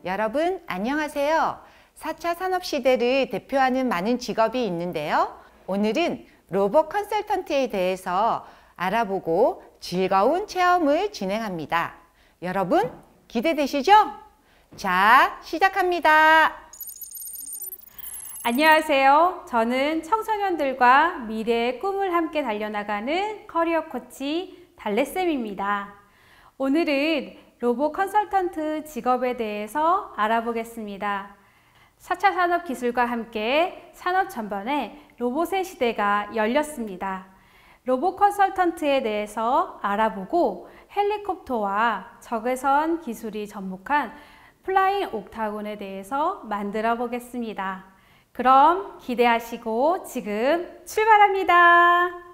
여러분 안녕하세요. 4차 산업시대를 대표하는 많은 직업이 있는데요. 오늘은 로봇 컨설턴트에 대해서 알아보고 즐거운 체험을 진행합니다. 여러분 기대되시죠? 자, 시작합니다. 안녕하세요. 저는 청소년들과 미래의 꿈을 함께 달려나가는 커리어 코치 달래쌤입니다. 오늘은 로봇 컨설턴트 직업에 대해서 알아보겠습니다. 4차 산업기술과 함께 산업 전반에 로봇의 시대가 열렸습니다. 로봇 컨설턴트에 대해서 알아보고 헬리콥터와 적외선 기술이 접목한 플라잉 옥타곤에 대해서 만들어 보겠습니다. 그럼 기대하시고 지금 출발합니다.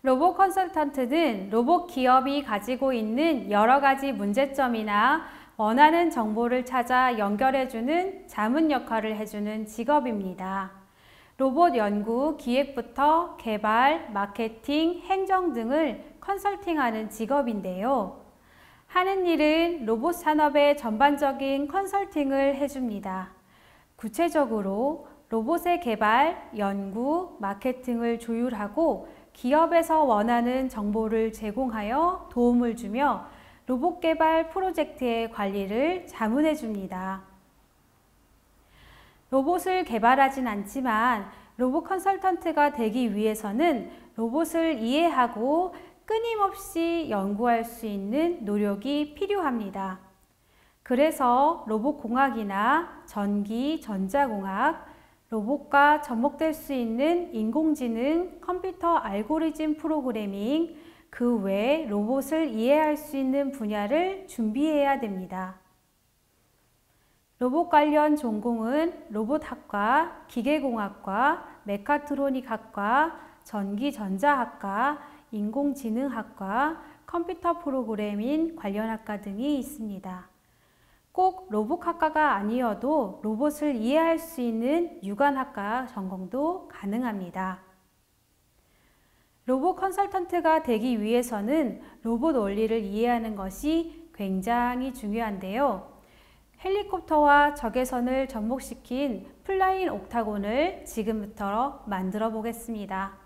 로봇 컨설턴트는 로봇 기업이 가지고 있는 여러 가지 문제점이나 원하는 정보를 찾아 연결해주는 자문 역할을 해주는 직업입니다. 로봇 연구, 기획부터 개발, 마케팅, 행정 등을 컨설팅하는 직업인데요. 하는 일은 로봇 산업의 전반적인 컨설팅을 해줍니다. 구체적으로 로봇의 개발, 연구, 마케팅을 조율하고 기업에서 원하는 정보를 제공하여 도움을 주며 로봇 개발 프로젝트의 관리를 자문해 줍니다. 로봇을 개발하진 않지만 로봇 컨설턴트가 되기 위해서는 로봇을 이해하고 끊임없이 연구할 수 있는 노력이 필요합니다. 그래서 로봇공학이나 전기, 전자공학, 로봇과 접목될 수 있는 인공지능, 컴퓨터 알고리즘 프로그래밍, 그 외 로봇을 이해할 수 있는 분야를 준비해야 됩니다. 로봇 관련 전공은 로봇학과, 기계공학과, 메카트로닉학과, 전기전자학과, 인공지능학과, 컴퓨터 프로그래밍 관련 학과 등이 있습니다. 꼭 로봇학과가 아니어도 로봇을 이해할 수 있는 유관학과 전공도 가능합니다. 로봇 컨설턴트가 되기 위해서는 로봇 원리를 이해하는 것이 굉장히 중요한데요. 헬리콥터와 적외선을 접목시킨 플라잉 옥타곤을 지금부터 만들어 보겠습니다.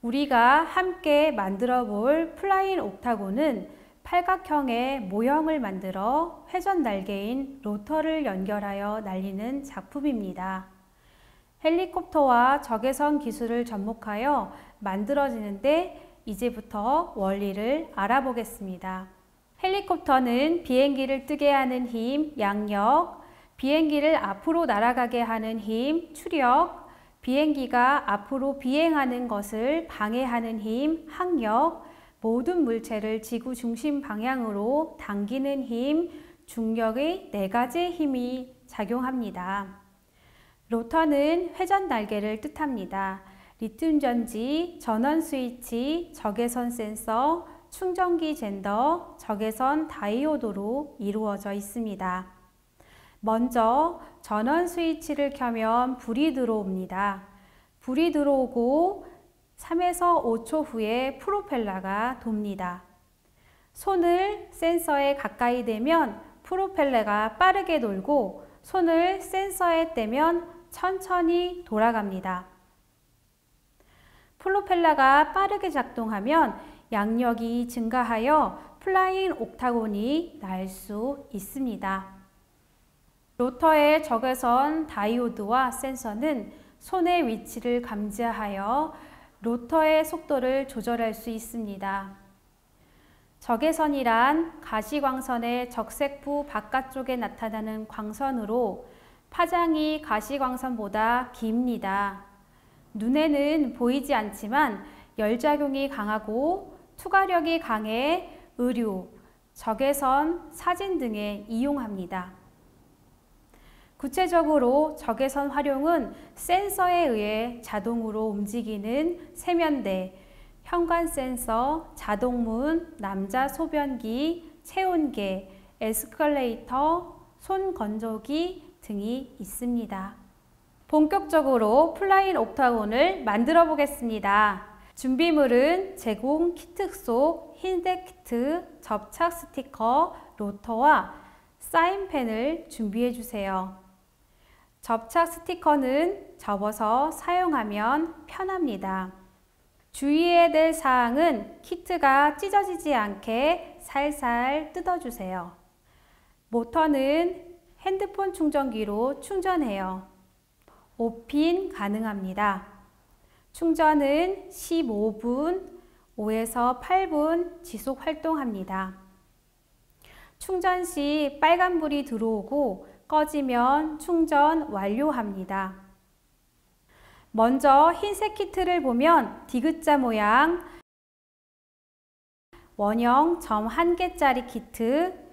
우리가 함께 만들어 볼 플라잉 옥타곤은 팔각형의 모형을 만들어 회전 날개인 로터를 연결하여 날리는 작품입니다. 헬리콥터와 적외선 기술을 접목하여 만들어지는데 이제부터 원리를 알아보겠습니다. 헬리콥터는 비행기를 뜨게 하는 힘, 양력, 비행기를 앞으로 날아가게 하는 힘, 추력, 비행기가 앞으로 비행하는 것을 방해하는 힘, 항력, 모든 물체를 지구 중심 방향으로 당기는 힘, 중력의 4가지의 힘이 작용합니다. 로터는 회전 날개를 뜻합니다. 리튬 전지, 전원 스위치, 적외선 센서, 충전기 젠더, 적외선 다이오드로 이루어져 있습니다. 먼저 전원 스위치를 켜면 불이 들어옵니다. 불이 들어오고 3에서 5초 후에 프로펠러가 돕니다. 손을 센서에 가까이 대면 프로펠러가 빠르게 돌고 손을 센서에 떼면 천천히 돌아갑니다. 프로펠러가 빠르게 작동하면 양력이 증가하여 플라잉 옥타곤이 날 수 있습니다. 로터의 적외선 다이오드와 센서는 손의 위치를 감지하여 로터의 속도를 조절할 수 있습니다. 적외선이란 가시광선의 적색부 바깥쪽에 나타나는 광선으로 파장이 가시광선보다 깁니다. 눈에는 보이지 않지만 열작용이 강하고 투과력이 강해 의류, 적외선, 사진 등에 이용합니다. 구체적으로 적외선 활용은 센서에 의해 자동으로 움직이는 세면대, 현관 센서, 자동문, 남자 소변기, 체온계, 에스컬레이터, 손 건조기 등이 있습니다. 본격적으로 플라잉 옥타곤을 만들어 보겠습니다. 준비물은 제공 키트 속 흰색 키트, 접착 스티커, 로터와 사인펜을 준비해 주세요. 접착 스티커는 접어서 사용하면 편합니다. 주의해야 될 사항은 키트가 찢어지지 않게 살살 뜯어주세요. 모터는 핸드폰 충전기로 충전해요. 5핀 가능합니다. 충전은 15분, 5에서 8분 지속 활동합니다. 충전 시 빨간불이 들어오고 꺼지면 충전 완료합니다. 먼저 흰색 키트를 보면 디귿자 모양, 원형 점 1개짜리 키트,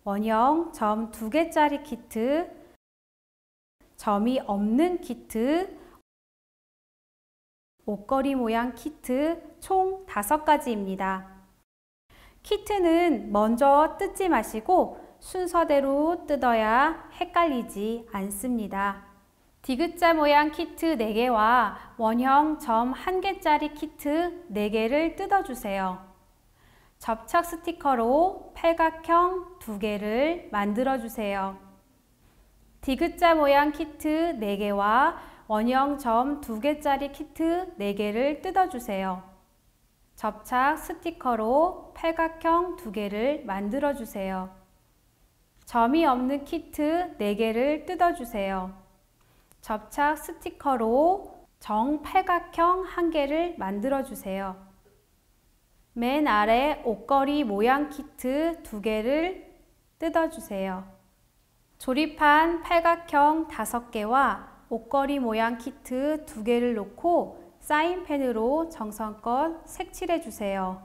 원형 점 2개짜리 키트, 점이 없는 키트, 옷걸이 모양 키트 총 5가지입니다. 키트는 먼저 뜯지 마시고 순서대로 뜯어야 헷갈리지 않습니다. 디귿자 모양 키트 4개와 원형 점 1개짜리 키트 4개를 뜯어주세요. 접착 스티커로 팔각형 2개를 만들어주세요. 디귿자 모양 키트 4개와 원형 점 2개짜리 키트 4개를 뜯어주세요. 접착 스티커로 팔각형 2개를 만들어주세요. 점이 없는 키트 4개를 뜯어주세요. 접착 스티커로 정팔각형 1개를 만들어주세요. 맨 아래 옷걸이 모양 키트 2개를 뜯어주세요. 조립한 팔각형 5개와 옷걸이 모양 키트 2개를 놓고 사인펜으로 정성껏 색칠해 주세요.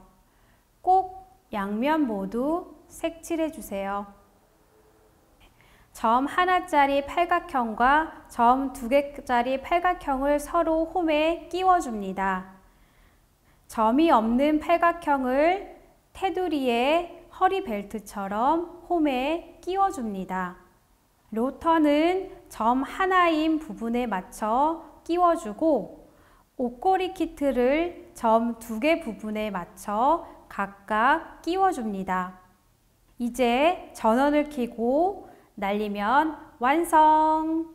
꼭 양면 모두 색칠해 주세요. 점 하나짜리 팔각형과 점 2개짜리 팔각형을 서로 홈에 끼워줍니다. 점이 없는 팔각형을 테두리에 허리벨트처럼 홈에 끼워줍니다. 로터는 점 하나인 부분에 맞춰 끼워주고 옷걸이 키트를 점 2개 부분에 맞춰 각각 끼워줍니다. 이제 전원을 켜고 날리면 완성!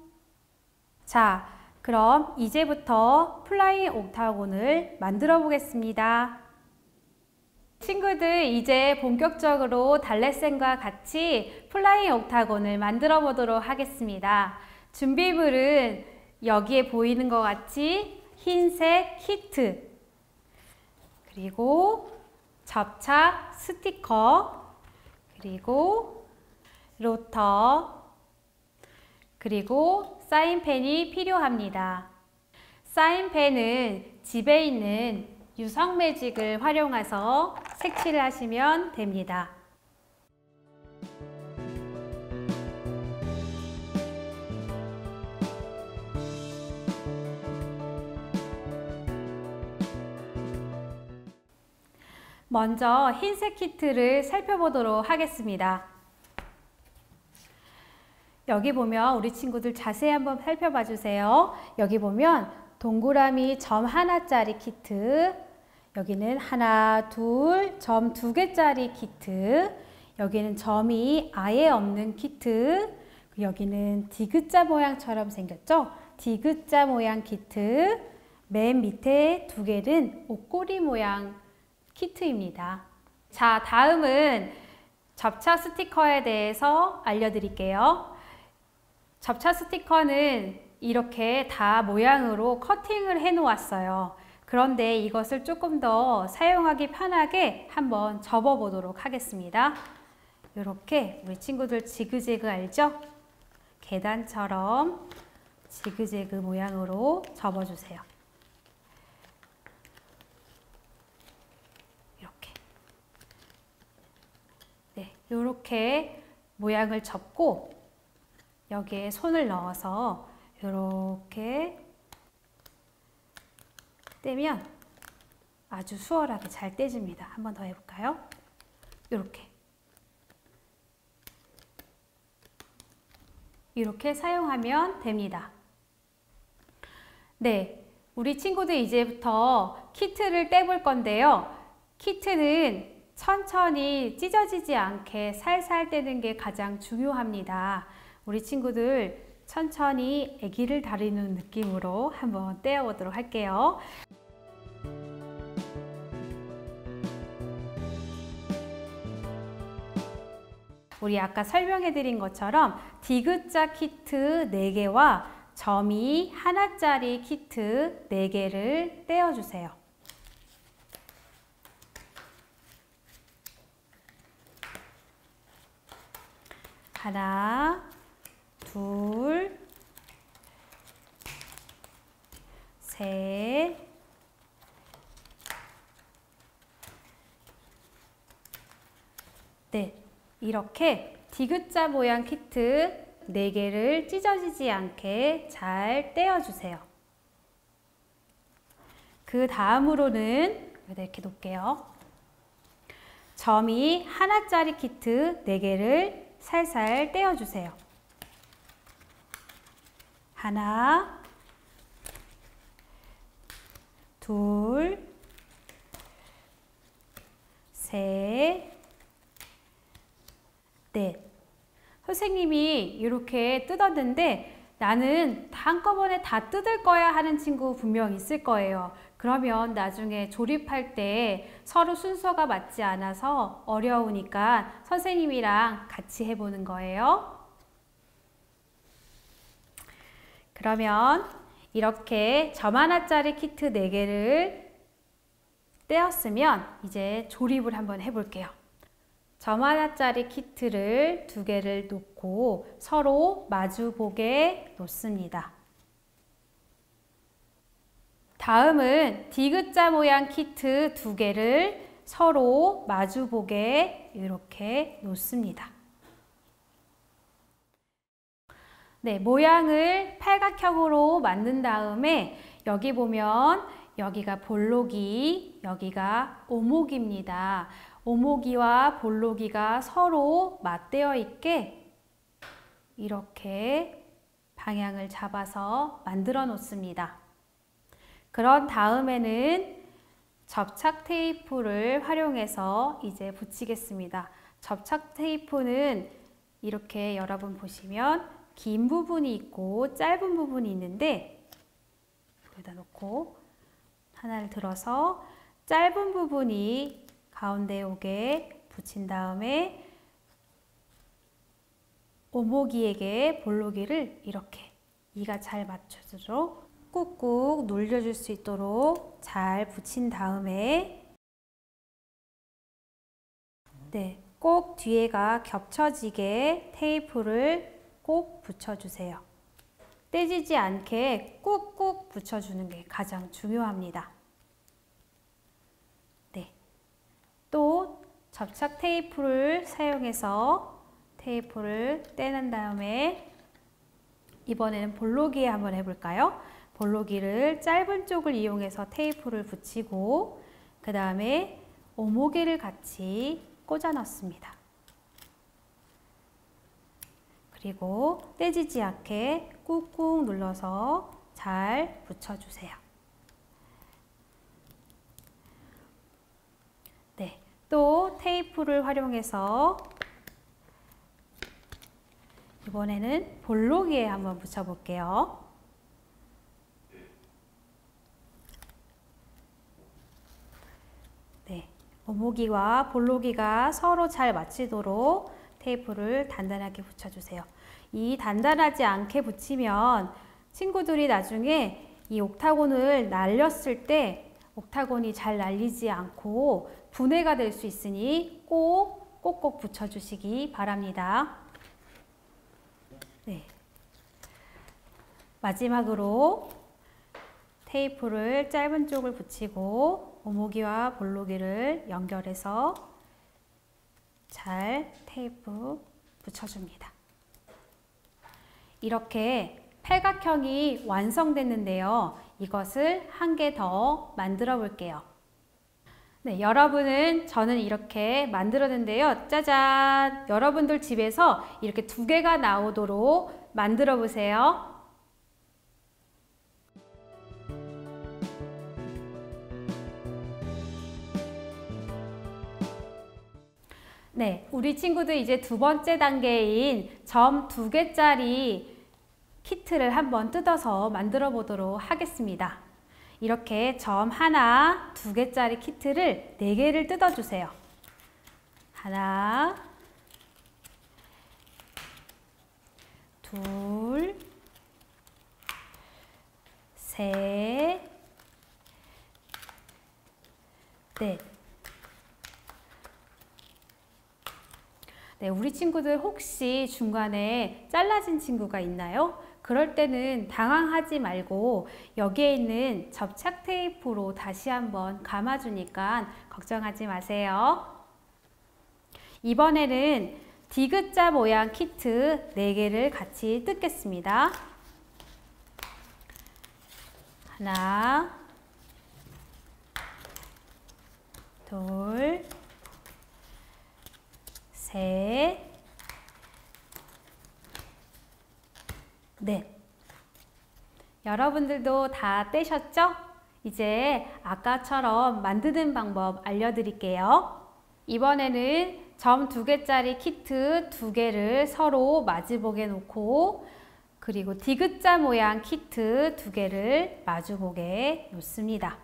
자, 그럼 이제부터 플라잉 옥타곤을 만들어 보겠습니다. 친구들, 이제 본격적으로 달래쌤과 같이 플라잉 옥타곤을 만들어 보도록 하겠습니다. 준비물은 여기에 보이는 것 같이 흰색 키트, 그리고 접착 스티커, 그리고 로터, 그리고 사인펜이 필요합니다. 사인펜은 집에 있는 유성 매직을 활용해서 색칠을 하시면 됩니다. 먼저 흰색 키트를 살펴보도록 하겠습니다. 여기 보면 우리 친구들 자세히 한번 살펴봐 주세요. 여기 보면 동그라미 점 하나짜리 키트, 여기는 하나, 둘, 점 2개짜리 키트, 여기는 점이 아예 없는 키트, 여기는 디귿자 모양처럼 생겼죠? 디귿자 모양 키트, 맨 밑에 2개는 옷걸이 모양 키트입니다. 자, 다음은 접착 스티커에 대해서 알려드릴게요. 접착 스티커는 이렇게 다 모양으로 커팅을 해 놓았어요. 그런데 이것을 조금 더 사용하기 편하게 한번 접어 보도록 하겠습니다. 이렇게 우리 친구들 지그재그 알죠? 계단처럼 지그재그 모양으로 접어 주세요. 이렇게. 네, 이렇게 모양을 접고 여기에 손을 넣어서 이렇게 떼면 아주 수월하게 잘 떼집니다. 한 번 더 해볼까요? 이렇게 사용하면 됩니다. 네, 우리 친구들 이제부터 키트를 떼볼 건데요. 키트는 천천히 찢어지지 않게 살살 떼는 게 가장 중요합니다. 우리 친구들 천천히 아기를 다루는 느낌으로 한번 떼어보도록 할게요. 우리 아까 설명해 드린 것처럼 디귿자 키트 4개와 점이 하나짜리 키트 4개를 떼어주세요. 하나, 둘, 셋, 넷. 이렇게 디귿자 모양 키트 4개를 찢어지지 않게 잘 떼어주세요. 그 다음으로는 이렇게 놓을게요. 점이 하나짜리 키트 4개를 살살 떼어주세요. 하나, 둘, 셋, 넷. 선생님이 이렇게 뜯었는데 나는 한꺼번에 다 뜯을 거야 하는 친구 분명 있을 거예요. 그러면 나중에 조립할 때 서로 순서가 맞지 않아서 어려우니까 선생님이랑 같이 해보는 거예요. 그러면 이렇게 점 하나짜리 키트 4개를 떼었으면 이제 조립을 한번 해볼게요. 점 하나짜리 키트를 2개를 놓고 서로 마주보게 놓습니다. 다음은 디귿자 모양 키트 2개를 서로 마주보게 이렇게 놓습니다. 네, 모양을 팔각형으로 만든 다음에 여기 보면 여기가 볼록이, 여기가 오목입니다. 오목이와 볼록이가 서로 맞대어 있게 이렇게 방향을 잡아서 만들어 놓습니다. 그런 다음에는 접착 테이프를 활용해서 이제 붙이겠습니다. 접착 테이프는 이렇게 여러분 보시면 긴 부분이 있고 짧은 부분이 있는데 여기다 놓고 하나를 들어서 짧은 부분이 가운데 오게 붙인 다음에 오목이에게 볼록이를 이렇게 이가 잘 맞춰주도록 꾹꾹 눌려줄 수 있도록 잘 붙인 다음에 네, 꼭 뒤에가 겹쳐지게 테이프를 꼭 붙여주세요. 떼지지 않게 꾹꾹 붙여주는 게 가장 중요합니다. 네, 또 접착 테이프를 사용해서 테이프를 떼는 다음에 이번에는 볼록이에 한번 해볼까요? 볼록이를 짧은 쪽을 이용해서 테이프를 붙이고 그 다음에 오목이를 같이 꽂아 넣습니다. 그리고 떼지지 않게 꾹꾹 눌러서 잘 붙여주세요. 네, 또 테이프를 활용해서 이번에는 볼록이에 한번 붙여볼게요. 네, 오목이와 볼록이가 서로 잘 맞추도록 테이프를 단단하게 붙여주세요. 이 단단하지 않게 붙이면 친구들이 나중에 이 옥타곤을 날렸을 때 옥타곤이 잘 날리지 않고 분해가 될 수 있으니 꼭꼭 붙여주시기 바랍니다. 네. 마지막으로 테이프를 짧은 쪽을 붙이고 오목이와 볼록이를 연결해서 잘 테이프 붙여줍니다. 이렇게 팔각형이 완성됐는데요. 이것을 한 개 더 만들어 볼게요. 네, 여러분은 저는 이렇게 만들었는데요. 짜잔! 여러분들 집에서 이렇게 2개가 나오도록 만들어 보세요. 네, 우리 친구들 이제 두 번째 단계인 점 2개짜리 키트를 한번 뜯어서 만들어 보도록 하겠습니다. 이렇게 점 하나, 2개짜리 키트를 4개를 뜯어주세요. 하나, 둘, 셋, 넷. 네, 우리 친구들 혹시 중간에 잘라진 친구가 있나요? 그럴 때는 당황하지 말고 여기에 있는 접착 테이프로 다시 한번 감아주니까 걱정하지 마세요. 이번에는 디귿자 모양 키트 4개를 같이 뜯겠습니다. 하나, 둘, 셋, 넷. 여러분들도 다 떼셨죠? 이제 아까처럼 만드는 방법 알려드릴게요. 이번에는 점 2개짜리 키트 2개를 서로 마주보게 놓고 그리고 디귿자 모양 키트 2개를 마주보게 놓습니다.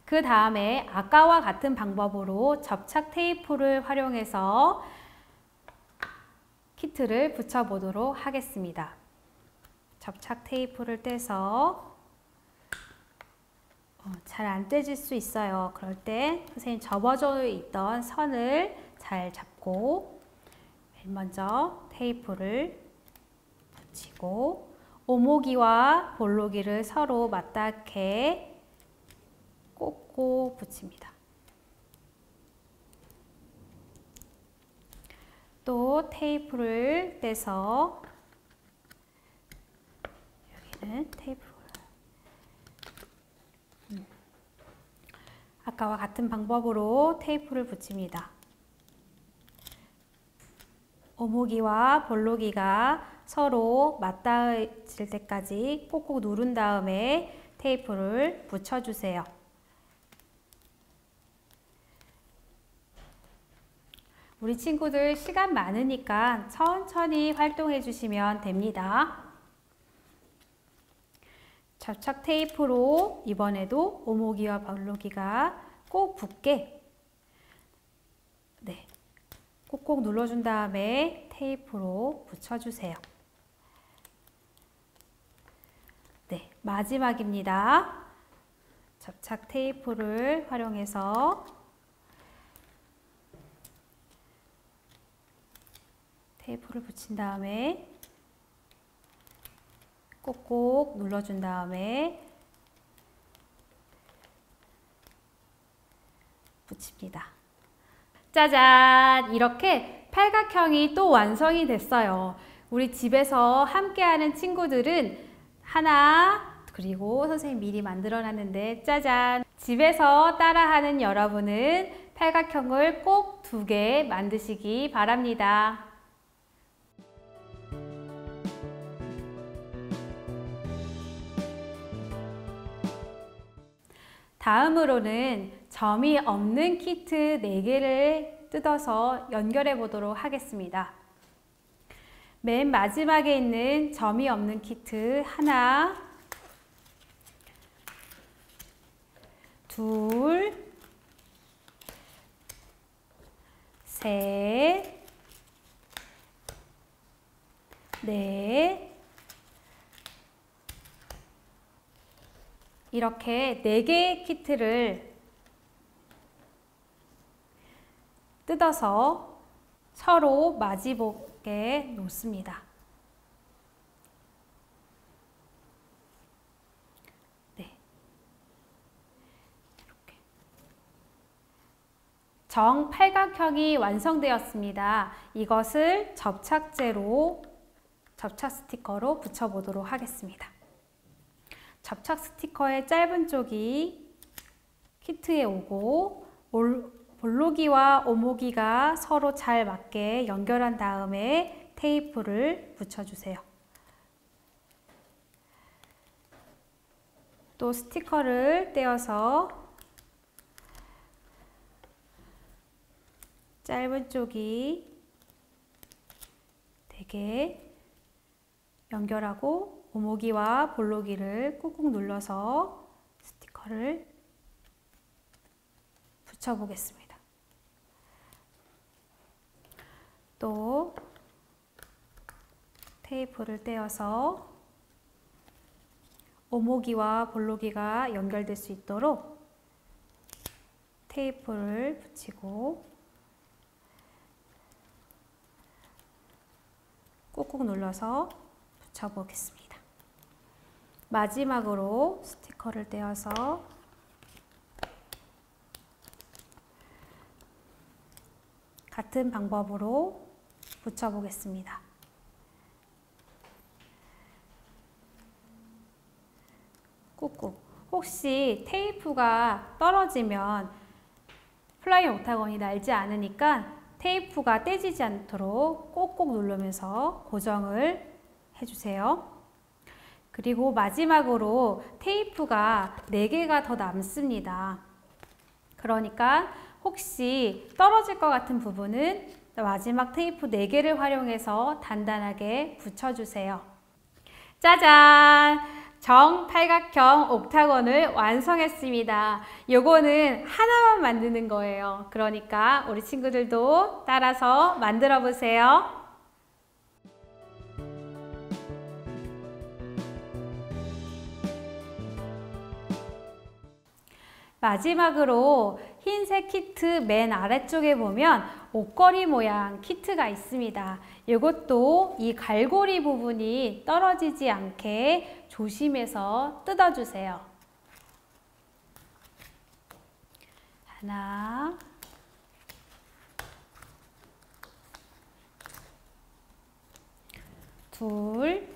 그 다음에 아까와 같은 방법으로 접착 테이프를 활용해서 키트를 붙여보도록 하겠습니다. 접착 테이프를 떼서 잘 안 떼질 수 있어요. 그럴 때 선생님 접어져 있던 선을 잘 잡고 맨 먼저 테이프를 붙이고 오모기와 볼로기를 서로 맞닿게 꽂고 붙입니다. 또 테이프를 떼서 여기는 테이프를 아까와 같은 방법으로 테이프를 붙입니다. 오모기와 볼로기가 서로 맞닿을 때까지 꼭꼭 누른 다음에 테이프를 붙여주세요. 우리 친구들 시간 많으니까 천천히 활동해 주시면 됩니다. 접착 테이프로 이번에도 오모기와 볼로기가 꼭 붙게 꼭꼭 눌러준 다음에 테이프로 붙여주세요. 네, 마지막입니다. 접착 테이프를 활용해서 테이프를 붙인 다음에 꼭꼭 눌러준 다음에 붙입니다. 짜잔! 이렇게 팔각형이 또 완성이 됐어요. 우리 집에서 함께하는 친구들은 하나, 그리고 선생님 미리 만들어 놨는데 짜잔! 집에서 따라하는 여러분은 팔각형을 꼭 2개 만드시기 바랍니다. 다음으로는 점이 없는 키트 4개를 뜯어서 연결해 보도록 하겠습니다. 맨 마지막에 있는 점이 없는 키트 하나, 둘, 셋, 넷, 이렇게 4개의 키트를 뜯어서 서로 마주보게 놓습니다. 네. 이렇게. 정팔각형이 완성되었습니다. 이것을 접착제로, 접착 스티커로 붙여보도록 하겠습니다. 접착 스티커의 짧은 쪽이 키트에 오고 볼로기와 오모기가 서로 잘 맞게 연결한 다음에 테이프를 붙여주세요. 또 스티커를 떼어서 짧은 쪽이 되게 연결하고 오목이와 볼록이를 꾹꾹 눌러서 스티커를 붙여보겠습니다. 또 테이프를 떼어서 오목이와 볼록이가 연결될 수 있도록 테이프를 붙이고 꾹꾹 눌러서 붙여보겠습니다. 마지막으로 스티커를 떼어서 같은 방법으로 붙여보겠습니다. 꾹꾹. 혹시 테이프가 떨어지면 플라잉 옥타곤이 날지 않으니까 테이프가 떼지지 않도록 꼭꼭 누르면서 고정을 해주세요. 그리고 마지막으로 테이프가 4개가 더 남습니다. 그러니까 혹시 떨어질 것 같은 부분은 마지막 테이프 4개를 활용해서 단단하게 붙여주세요. 짜잔! 정팔각형 옥타곤을 완성했습니다. 요거는 하나만 만드는 거예요. 그러니까 우리 친구들도 따라서 만들어 보세요. 마지막으로 흰색 키트 맨 아래쪽에 보면 옷걸이 모양 키트가 있습니다. 이것도 이 갈고리 부분이 떨어지지 않게 조심해서 뜯어주세요. 하나, 둘,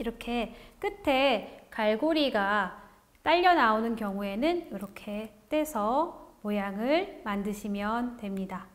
이렇게 끝에 갈고리가 딸려 나오는 경우에는 이렇게 떼서 모양을 만드시면 됩니다.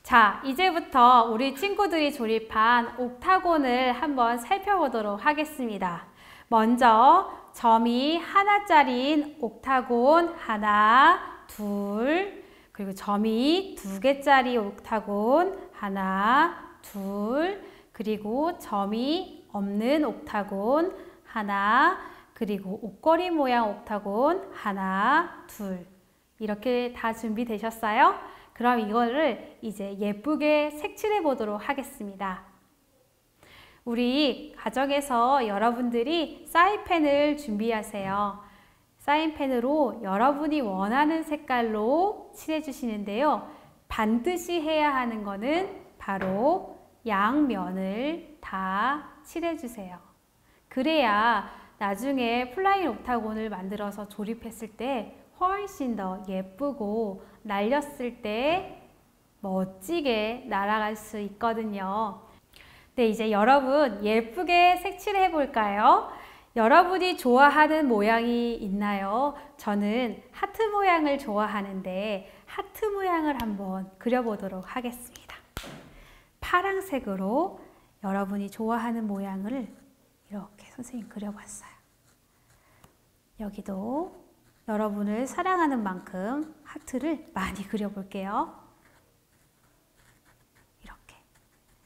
자, 이제부터 우리 친구들이 조립한 옥타곤을 한번 살펴보도록 하겠습니다. 먼저 점이 하나짜리인 옥타곤 하나, 둘, 그리고 점이 2개짜리 옥타곤 하나, 둘, 그리고 점이 없는 옥타곤 하나, 그리고 옷걸이 모양 옥타곤 하나, 둘. 이렇게 다 준비되셨어요? 그럼 이거를 이제 예쁘게 색칠해 보도록 하겠습니다. 우리 가정에서 여러분들이 사인펜을 준비하세요. 사인펜으로 여러분이 원하는 색깔로 칠해 주시는데요. 반드시 해야 하는 거는 바로 양면을 다 칠해 주세요. 그래야 나중에 플라잉 옥타곤을 만들어서 조립했을 때 훨씬 더 예쁘고 날렸을 때 멋지게 날아갈 수 있거든요. 네, 이제 여러분 예쁘게 색칠해 볼까요? 여러분이 좋아하는 모양이 있나요? 저는 하트 모양을 좋아하는데 하트 모양을 한번 그려보도록 하겠습니다. 파란색으로 여러분이 좋아하는 모양을 이렇게 선생님 그려봤어요. 여기도 여러분을 사랑하는 만큼 하트를 많이 그려볼게요. 이렇게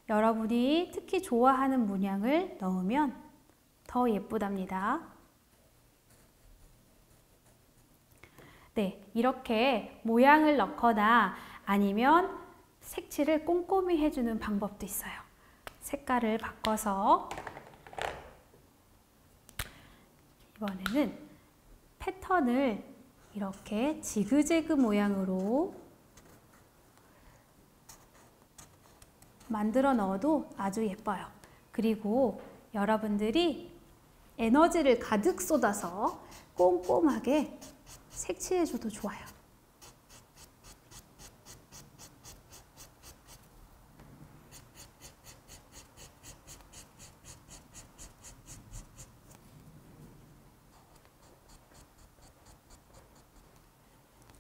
여러분이 특히 좋아하는 문양을 넣으면 더 예쁘답니다. 네, 이렇게 모양을 넣거나 아니면 색칠을 꼼꼼히 해주는 방법도 있어요. 색깔을 바꿔서 이번에는 패턴을 이렇게 지그재그 모양으로 만들어 넣어도 아주 예뻐요. 그리고 여러분들이 에너지를 가득 쏟아서 꼼꼼하게 색칠해줘도 좋아요.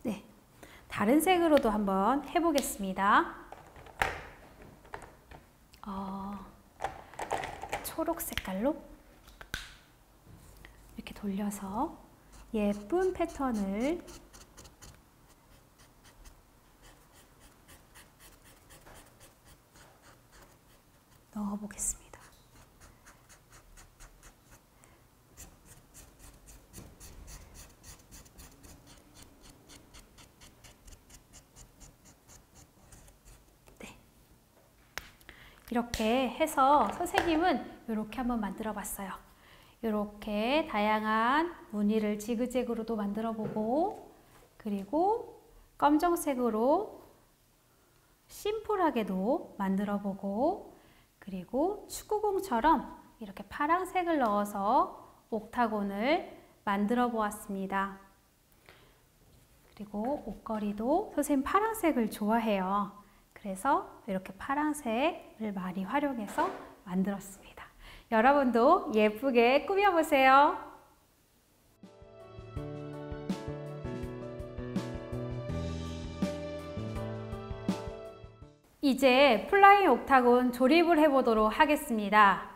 네, 다른 색으로도 한번 해보겠습니다. 초록 색깔로 이렇게 돌려서 예쁜 패턴을 넣어 보겠습니다. 이렇게 해서 선생님은 이렇게 한번 만들어 봤어요. 이렇게 다양한 무늬를 지그재그로도 만들어 보고, 그리고 검정색으로 심플하게도 만들어 보고, 그리고 축구공처럼 이렇게 파란색을 넣어서 옥타곤을 만들어 보았습니다. 그리고 옷걸이도 선생님 파란색을 좋아해요. 그래서 이렇게 파란색을 많이 활용해서 만들었습니다. 여러분도 예쁘게 꾸며보세요. 이제 플라잉 옥타곤 조립을 해보도록 하겠습니다.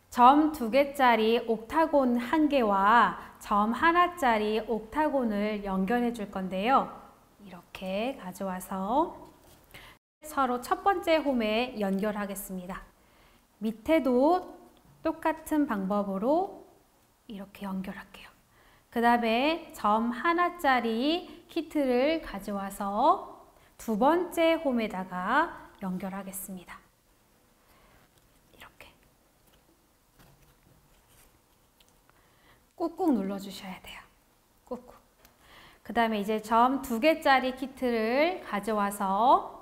점 2개짜리 옥타곤 1개와 점 1짜리 옥타곤을 연결해 줄 건데요. 이렇게 가져와서 서로 첫 번째 홈에 연결하겠습니다. 밑에도 똑같은 방법으로 이렇게 연결할게요. 그 다음에 점 1짜리 키트를 가져와서 두 번째 홈에다가 연결하겠습니다. 이렇게 꾹꾹 눌러주셔야 돼요. 꾹꾹. 그 다음에 이제 점 2개짜리 키트를 가져와서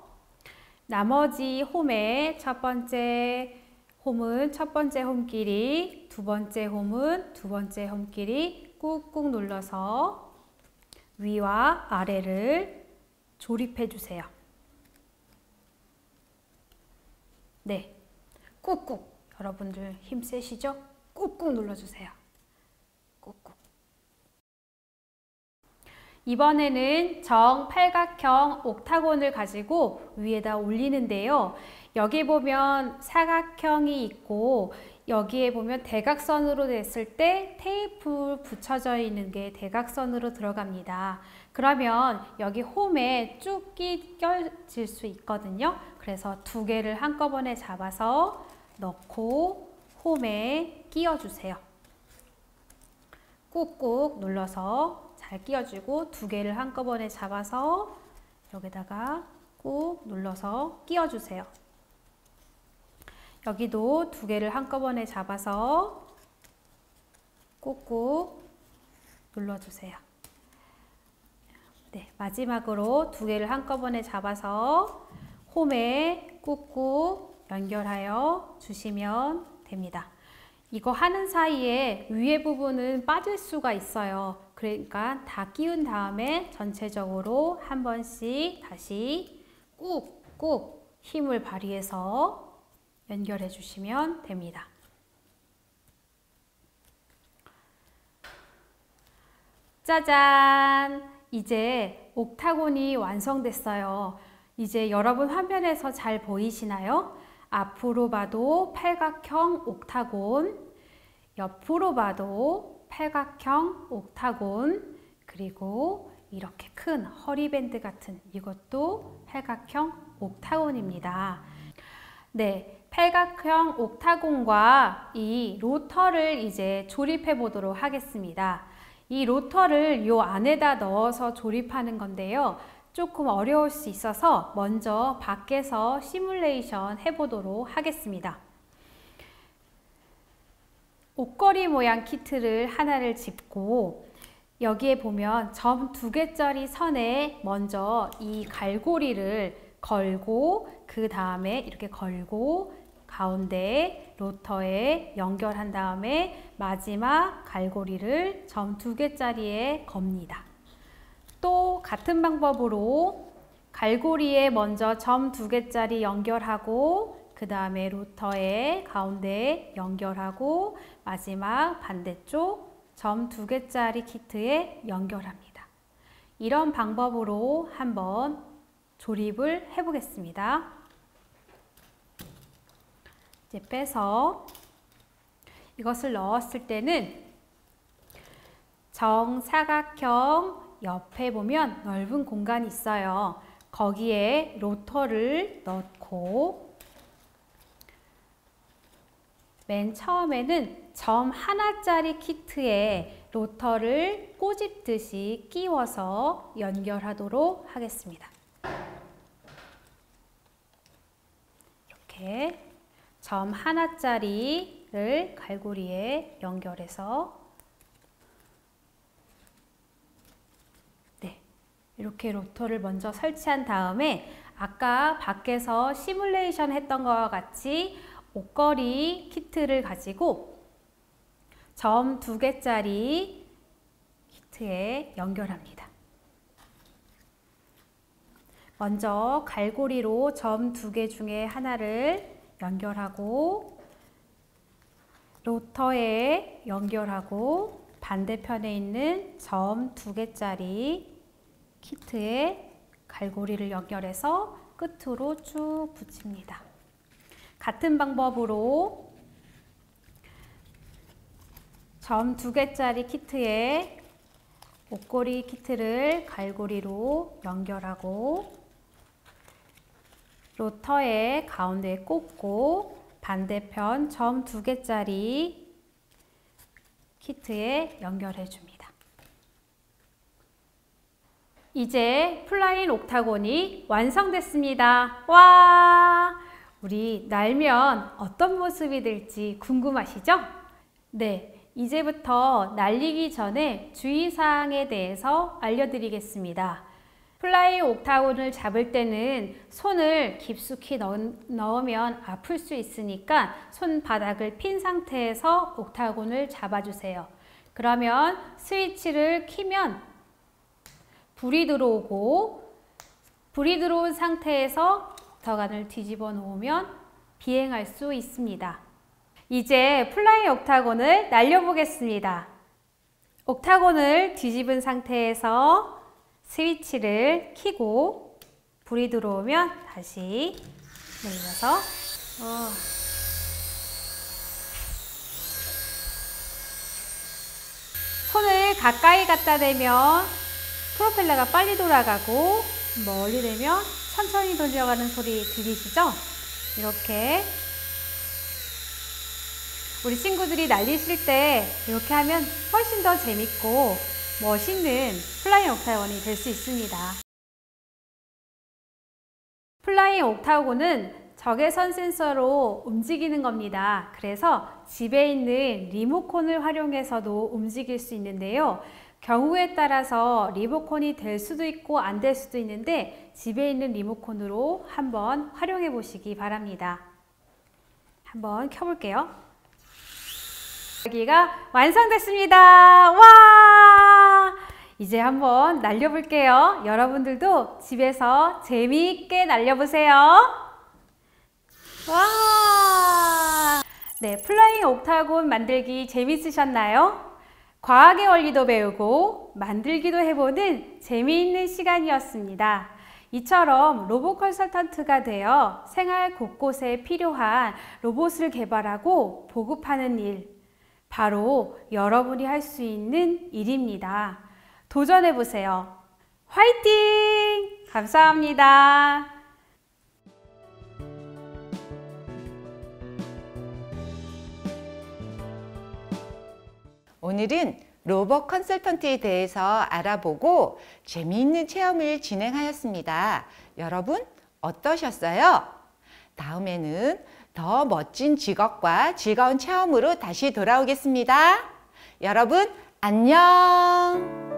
나머지 홈에 첫 번째 홈은 첫 번째 홈끼리, 두 번째 홈은 두 번째 홈끼리 꾹꾹 눌러서 위와 아래를 조립해 주세요. 네, 꾹꾹. 여러분들 힘 세시죠? 꾹꾹 눌러주세요. 꾹꾹. 이번에는 정팔각형 옥타곤을 가지고 위에다 올리는데요. 여기 보면 사각형이 있고 여기에 보면 대각선으로 됐을 때 테이프 붙여져 있는 게 대각선으로 들어갑니다. 그러면 여기 홈에 쭉 끼껴질 수 있거든요. 그래서 두 개를 한꺼번에 잡아서 넣고 홈에 끼워주세요. 꾹꾹 눌러서 잘 끼워주고 두 개를 한꺼번에 잡아서 여기다가 꾹 눌러서 끼워주세요. 여기도 두 개를 한꺼번에 잡아서 꾹꾹 눌러주세요. 네, 마지막으로 두 개를 한꺼번에 잡아서 홈에 꾹꾹 연결하여 주시면 됩니다. 이거 하는 사이에 위에 부분은 빠질 수가 있어요. 그러니까 다 끼운 다음에 전체적으로 한 번씩 다시 꾹꾹 힘을 발휘해서 연결해 주시면 됩니다. 짜잔! 이제 옥타곤이 완성됐어요. 이제 여러분 화면에서 잘 보이시나요? 앞으로 봐도 팔각형 옥타곤, 옆으로 봐도 팔각형 옥타곤, 그리고 이렇게 큰 허리밴드 같은 이것도 팔각형 옥타곤입니다. 네, 팔각형 옥타곤과 이 로터를 이제 조립해 보도록 하겠습니다. 이 로터를 이 안에다 넣어서 조립하는 건데요. 조금 어려울 수 있어서 먼저 밖에서 시뮬레이션 해보도록 하겠습니다. 옷걸이 모양 키트를 하나를 짚고 여기에 보면 점 2개짜리 선에 먼저 이 갈고리를 걸고 그 다음에 이렇게 걸고 가운데 로터에 연결한 다음에 마지막 갈고리를 점 2개짜리에 겁니다. 또 같은 방법으로 갈고리에 먼저 점 2개짜리 연결하고 그 다음에 로터에 가운데 연결하고 마지막 반대쪽 점 2개짜리 키트에 연결합니다. 이런 방법으로 한번 조립을 해보겠습니다. 이제 빼서 이것을 넣었을 때는 정사각형 옆에 보면 넓은 공간이 있어요. 거기에 로터를 넣고 맨 처음에는 점 하나짜리 키트에 로터를 꼬집듯이 끼워서 연결하도록 하겠습니다. 이렇게 점 하나짜리를 갈고리에 연결해서 이렇게 로터를 먼저 설치한 다음에 아까 밖에서 시뮬레이션 했던 것과 같이 옷걸이 키트를 가지고 점 2개짜리 키트에 연결합니다. 먼저 갈고리로 점 2개 중에 하나를 연결하고 로터에 연결하고 반대편에 있는 점 2개짜리 키트에 갈고리를 연결해서 끝으로 쭉 붙입니다. 같은 방법으로 점 2개짜리 키트에 옷걸이 키트를 갈고리로 연결하고 로터의 가운데에 꽂고 반대편 점 2개짜리 키트에 연결해 줍니다. 이제 플라잉 옥타곤이 완성됐습니다. 와! 우리 날면 어떤 모습이 될지 궁금하시죠? 네, 이제부터 날리기 전에 주의사항에 대해서 알려드리겠습니다. 플라잉 옥타곤을 잡을 때는 손을 깊숙이 넣으면 아플 수 있으니까 손바닥을 핀 상태에서 옥타곤을 잡아주세요. 그러면 스위치를 키면 불이 들어오고 불이 들어온 상태에서 옥타곤을 뒤집어 놓으면 비행할 수 있습니다. 이제 플라잉 옥타곤을 날려보겠습니다. 옥타곤을 뒤집은 상태에서 스위치를 켜고 불이 들어오면 다시 눌러서 손을 가까이 갖다 대면 프로펠러가 빨리 돌아가고 멀리 되면 천천히 돌려가는 소리 들리시죠? 이렇게 우리 친구들이 날리실 때 이렇게 하면 훨씬 더 재밌고 멋있는 플라잉 옥타곤이 될 수 있습니다. 플라잉 옥타곤은 적외선 센서로 움직이는 겁니다. 그래서 집에 있는 리모컨을 활용해서도 움직일 수 있는데요. 경우에 따라서 리모컨이 될 수도 있고 안 될 수도 있는데 집에 있는 리모컨으로 한번 활용해 보시기 바랍니다. 한번 켜볼게요. 여기가 완성됐습니다. 와! 이제 한번 날려볼게요. 여러분들도 집에서 재미있게 날려보세요. 와! 네, 플라잉 옥타곤 만들기 재밌으셨나요? 과학의 원리도 배우고 만들기도 해보는 재미있는 시간이었습니다. 이처럼 로봇 컨설턴트가 되어 생활 곳곳에 필요한 로봇을 개발하고 보급하는 일, 바로 여러분이 할 수 있는 일입니다. 도전해보세요. 화이팅! 감사합니다. 오늘은 로봇 컨설턴트에 대해서 알아보고 재미있는 체험을 진행하였습니다. 여러분 어떠셨어요? 다음에는 더 멋진 직업과 즐거운 체험으로 다시 돌아오겠습니다. 여러분 안녕!